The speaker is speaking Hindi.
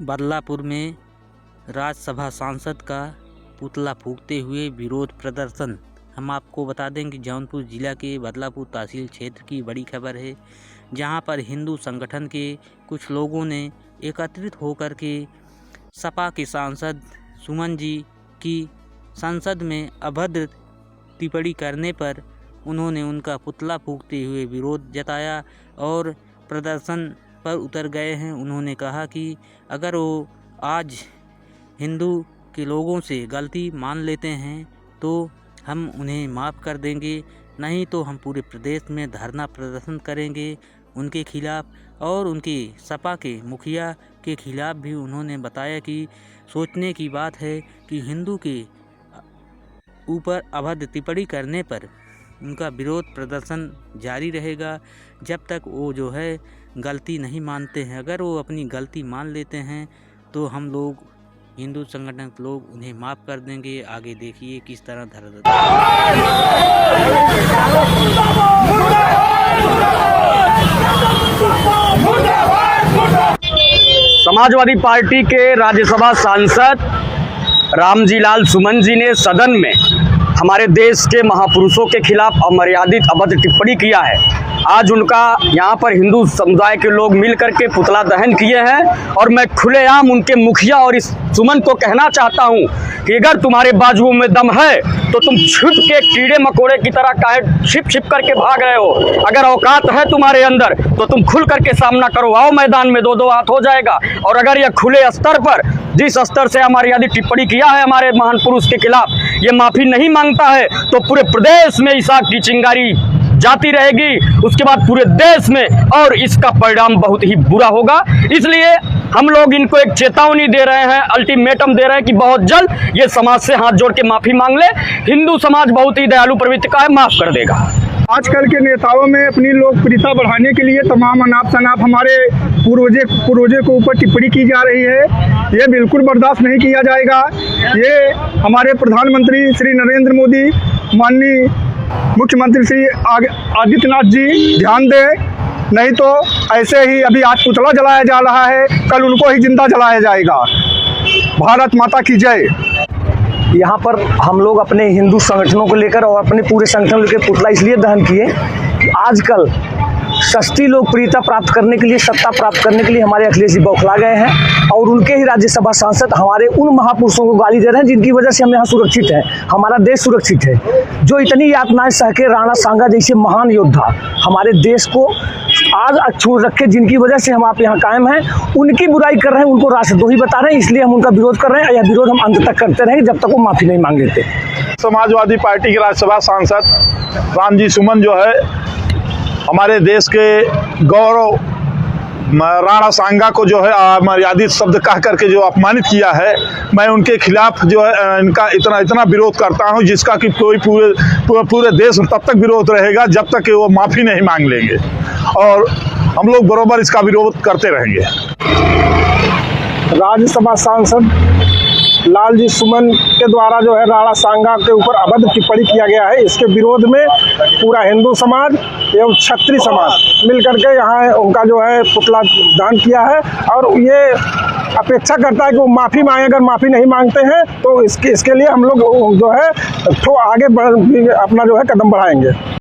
बदलापुर में राज्यसभा सांसद का पुतला फूंकते हुए विरोध प्रदर्शन। हम आपको बता दें कि जौनपुर जिला के बदलापुर तहसील क्षेत्र की बड़ी खबर है, जहां पर हिंदू संगठन के कुछ लोगों ने एकत्रित होकर के सपा के सांसद सुमन जी की संसद में अभद्र टिप्पणी करने पर उन्होंने उनका पुतला फूंकते हुए विरोध जताया और प्रदर्शन पर उतर गए हैं। उन्होंने कहा कि अगर वो आज हिंदू के लोगों से गलती मान लेते हैं तो हम उन्हें माफ़ कर देंगे, नहीं तो हम पूरे प्रदेश में धरना प्रदर्शन करेंगे उनके खिलाफ़। और उनके सपा के मुखिया के खिलाफ़ भी उन्होंने बताया कि सोचने की बात है कि हिंदू के ऊपर अभद्र टिप्पणी करने पर उनका विरोध प्रदर्शन जारी रहेगा जब तक वो जो है गलती नहीं मानते हैं। अगर वो अपनी गलती मान लेते हैं तो हम लोग हिंदू संगठन के लोग उन्हें माफ़ कर देंगे। आगे देखिए किस तरह समाजवादी पार्टी के राज्यसभा सांसद रामजी लाल सुमन जी ने सदन में हमारे देश के महापुरुषों के खिलाफ अमर्यादित अभद्र टिप्पणी किया है। आज उनका यहाँ पर हिंदू समुदाय के लोग मिल करके पुतला दहन किए हैं और मैं खुलेआम उनके मुखिया और इस सुमन को कहना चाहता हूँ कि अगर तुम्हारे बाजुओं में दम है तो तुम छिप के कीड़े मकोड़े की तरह काहे छिप छिप करके भाग रहे हो। अगर औकात है तुम्हारे अंदर तो तुम खुल करके सामना करो, आओ मैदान में, दो हाथ हो जाएगा। और अगर यह खुले स्तर पर जिस स्तर से अमर्यादित टिप्पणी किया है हमारे महान पुरुष के खिलाफ, ये माफ़ी नहीं मांगता है तो पूरे प्रदेश में इसाक की चिंगारी जाती रहेगी, उसके बाद पूरे देश में, और इसका परिणाम बहुत ही बुरा होगा। इसलिए हम लोग इनको एक चेतावनी दे रहे हैं, अल्टीमेटम दे रहे हैं कि बहुत जल्द ये समाज से हाथ जोड़ के माफ़ी मांग ले। हिंदू समाज बहुत ही दयालु प्रवृत्ति का है, माफ़ कर देगा। आजकल के नेताओं में अपनी लोकप्रियता बढ़ाने के लिए तमाम अनाप शनाप हमारे पूर्वजों के ऊपर टिप्पणी की जा रही है। ये बिल्कुल बर्दाश्त नहीं किया जाएगा। ये हमारे प्रधानमंत्री श्री नरेंद्र मोदी, माननीय मुख्यमंत्री श्री आदित्यनाथ जी ध्यान दें, नहीं तो ऐसे ही अभी आज पुतला जलाया जा रहा है, कल उनको ही जिंदा जलाया जाएगा। भारत माता की जय। यहाँ पर हम लोग अपने हिंदू संगठनों को लेकर और अपने पूरे संगठन लेकर पुतला इसलिए दहन किए कि आजकल सस्ती लोकप्रियता प्राप्त करने के लिए, सत्ता प्राप्त करने के लिए हमारे अखिलेश जी बौखला गए हैं और उनके ही राज्यसभा सांसद हमारे उन महापुरुषों को गाली दे रहे हैं जिनकी वजह से हम यहाँ सुरक्षित हैं, हमारा देश सुरक्षित है। जो इतनी यातनाएं सह के राणा सांगा जैसे महान योद्धा हमारे देश को आज छोड़ रखे, जिनकी वजह से हम आप यहाँ कायम हैं, उनकी बुराई कर रहे हैं, उनको राष्ट्रद्रोही बता रहे हैं। इसलिए हम उनका विरोध कर रहे हैं। यह विरोध हम अंत तक करते रहेंगे जब तक वो माफ़ी नहीं मांग लेते। समाजवादी पार्टी के राज्यसभा सांसद रामजी सुमन जो है हमारे देश के गौरव राणा सांगा को जो है अमर्यादित शब्द कह करके जो अपमानित किया है, मैं उनके खिलाफ जो है इनका इतना विरोध करता हूं जिसका कि कोई पूरे देश में तब तक विरोध रहेगा जब तक कि वो माफ़ी नहीं मांग लेंगे, और हम लोग बराबर इसका विरोध करते रहेंगे। राज्यसभा सांसद लालजी सुमन के द्वारा जो है राणा सांगा के ऊपर अभद्र टिप्पणी किया गया है, इसके विरोध में पूरा हिंदू समाज एवं क्षत्रिय समाज मिलकर के यहाँ उनका जो है पुतला दान किया है और ये अपेक्षा करता है कि वो माफ़ी मांगे। अगर माफ़ी नहीं मांगते हैं तो इसके लिए हम लोग जो है तो आगे अपना जो है कदम बढ़ाएंगे।